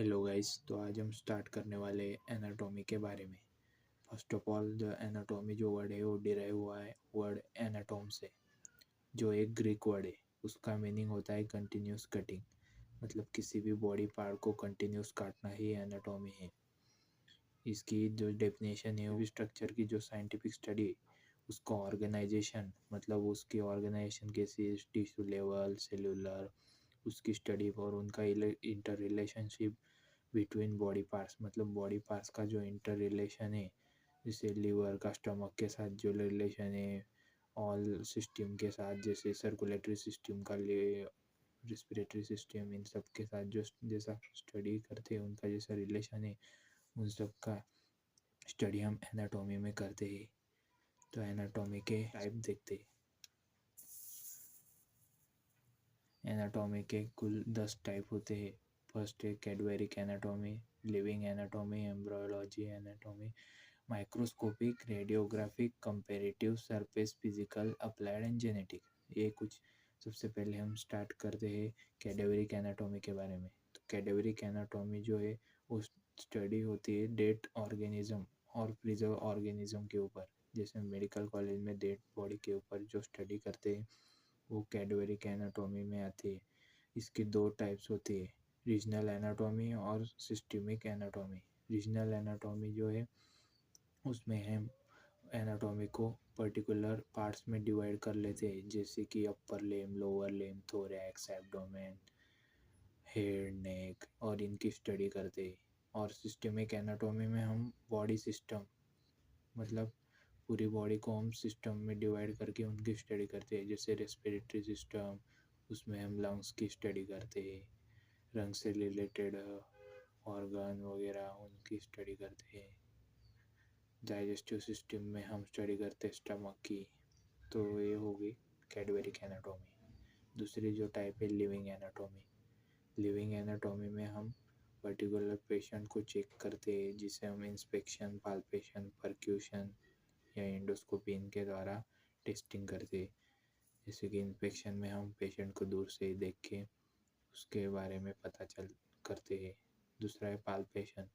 Hello guys, तो आज हम स्टार्ट करने वाले एनाटॉमी के बारे में। First of all, the anatomy जो वर्ड है वो डिराइव हुआ है वर्ड एनाटॉम से, जो एक ग्रीक वर्ड है। उसका मीनिंग होता है कंटिन्यूस कटिंग, मतलब किसी भी बॉडी पार्ट को कंटिन्यूस काटना ही एनाटॉमी है। इसकी जो डेफिनेशन है वो स्ट्रक्चर की जो साइंटिफिक स्टडी, उसका ऑर्गेनाइजेशन, मतलब उसकी ऑर्गेनाइजेशन कैसी, टिश्यू लेवल, सेलुलर, उसकी स्टडी और उनका inter relationship between body parts, मतलब बॉडी पार्ट्स का जो इंटर रिलेशन है, जैसे लीवर का स्टमक के साथ जो रिलेशन है, ऑल सिस्टम के साथ, जैसे सर्कुलेटरी सिस्टम का लिए रिस्पिरेटरी सिस्टम, इन सब के साथ जो जैसा स्टडी करते हैं, उनका जैसा रिलेशन है, उन सब का स्टडी हम एनाटॉमी में करते हैं। तो एनाटॉमी के टाइप देखते हैं। एनाटॉमी के कुल 10 टाइप होते हैं। फर्स्ट है cadaveric anatomy, living anatomy, embryology anatomy, microscopic, radiographic, comparative, surface physical, applied and genetic. ये कुछ सबसे पहले हम स्टार्ट करते हैं कैडेवरिक एनाटॉमी के बारे में। तो कैडेवरिक एनाटॉमी जो है वो स्टडी होती है डेड ऑर्गेनिज्म और प्रिजर्व ऑर्गेनिज्म के ऊपर। जैसे मेडिकल कॉलेज में डेड बॉडी के ऊपर जो स्टडी करते हैं वो कैडेवरिक एनाटॉमी में आती है। इसकी दो टाइप्स होती है, रीजनल एनाटॉमी और सिस्टमिक एनाटॉमी। रीजनल एनाटॉमी जो है उसमें हम एनाटॉमी को पर्टिकुलर पार्ट्स में डिवाइड कर लेते हैं, जैसे कि अपर लेम, लोअर लेम, थोरैक्स, एब्डोमेन, हेड, नेक, और इनकी स्टडी करते हैं। और सिस्टमिक एनाटॉमी में हम बॉडी सिस्टम, मतलब पूरी बॉडी को हम सिस्टम में डिवाइड करके उनकी स्टडी करते हैं। जैसे रेस्पिरेटरी सिस्टम, उसमें हम लंग्स की स्टडी करते हैं, लंग से रिलेटेड ऑर्गन वगैरह उनकी स्टडी करते हैं। डाइजेस्टिव सिस्टम में हम स्टडी करते हैं स्टमक की। तो ये होगी कैडवेरिक एनाटॉमी। दूसरी जो टाइप है लिविंग एनाटॉमी। लिविंग एनाटॉमी में हम पर्टिकुलर पेशेंट को चेक करते हैं, जिसे हम इंस्पेक्शन, पाल्पेशन, परक्यूशन या एंडोस्कोपी इनके द्वारा टेस्टिंग करते हैं। जैसे कि इंस्पेक्शन में हम पेशेंट को दूर से ही देख के उसके बारे में पता चल करते हैं। दूसरा है पाल्पेशन।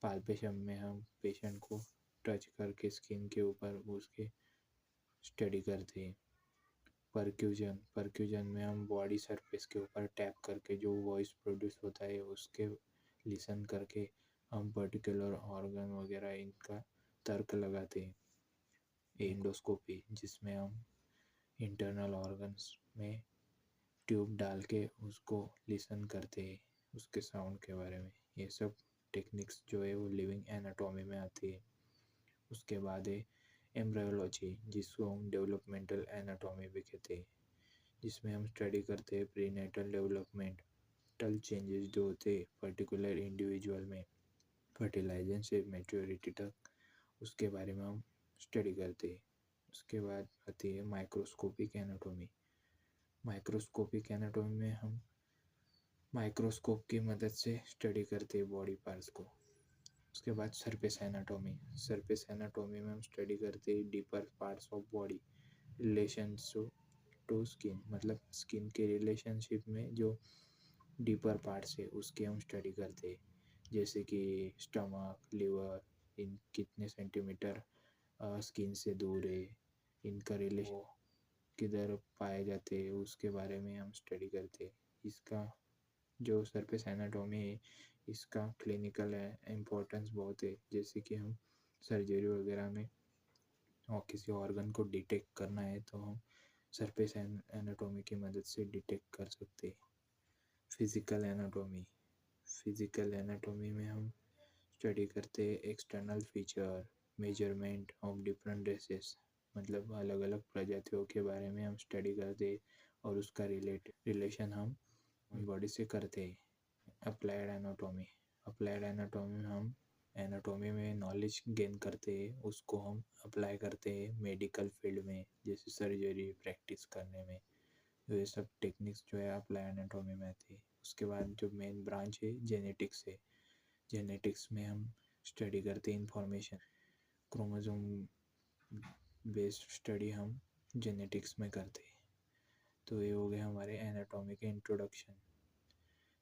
पाल्पेशन में हम पेशेंट को टच करके स्किन के ऊपर उसके स्टडी करते हैं। परक्यूजन, परक्यूजन में हम बॉडी सरफेस के ऊपर टैप करके जो वॉइस प्रोड्यूस होता है उसके लिसन करके हम पर्टिकुलर ऑर्गन वगैरह इनका तर्क लगाते हैं। एंडोस्कोपी, जिसमें हम इंटरनल ऑर्गन्स में ट्यूब डाल के उसको लिसन करते हैं, उसके साउंड के बारे में। ये सब टेक्निक्स जो है वो लिविंग एनाटॉमी में आती है। उसके बाद है एम्ब्रियोलॉजी, जिसको हम डेवलपमेंटल एनाटॉमी भी कहते हैं, जिसमें हम स्टडी करते हैं प्रीनेटल डेवलपमेंटल चेंजेस जो होते हैं पर्टिकुलर इंडिविजुअल में, फर्टिलाइजेशन से मैच्योरिटी तक, उसके बारे में हम स्टडी करते हैं। उसके बाद आती है माइक्रोस्कोपिक एनाटॉमी। माइक्रोस्कोपिक एनाटॉमी में हम माइक्रोस्कोप की मदद से स्टडी करते हैं बॉडी पार्ट्स को। उसके बाद सरफेस एनाटॉमी। सरफेस एनाटॉमी में हम स्टडी करते हैं deeper parts of body relation to skin, मतलब स्किन के रिलेशनशिप में जो डीपर पार्ट्स है उसकी हम स्टडी करते हैं। जैसे कि स्टमक, लिवर, इन कितने सेंटीमीटर स्किन से दूर है, इनका रिलेशन किधर पाए जाते हैं, उसके बारे में हम स्टडी करते हैं। इसका जो सरफेस एनाटॉमी है इसका क्लिनिकल इम्पोर्टेंस बहुत है। जैसे कि हम सर्जरी वगैरह में और किसी ऑर्गन को डिटेक्ट करना है तो हम सरफेस एनाटॉमी की मदद से डिटेक्ट कर सकते हैं। Physical anatomy. फिजिकल एनाटॉमी में हम स्टडी करते हैं external feature, measurement of different races, मतलब अलग अलग प्रजातियों के बारे में हम स्टडी करते हैं और उसका रिलेशन हम बॉडी से करते हैं। Applied anatomy. अप्लाइड एनाटॉमी में हम एनाटॉमी में नॉलेज गेन करते हैं, उसको हम अप्लाई करते हैं मेडिकल फील्ड में, जैसे सर्जरी प्रैक्टिस करने में। तो ये सब टेक्निक्स जो है अप्लाई एनाटॉमी में आती है। उसके बाद जो मेन ब्रांच है जेनेटिक्स है। जेनेटिक्स में हम स्टडी करते हैं इंफॉर्मेशन, क्रोमोसोम बेस्ड स्टडी हम जेनेटिक्स में करते हैं। तो ये हो गया हमारे एनाटॉमी के इंट्रोडक्शन।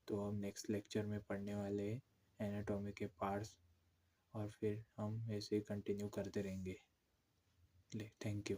तो हम नेक्स्ट लेक्चर में पढ़ने वाले हैं एनाटॉमी के पार्ट्स, और फिर हम ऐसे ही कंटिन्यू करते रहेंगे। ले, थैंक यू।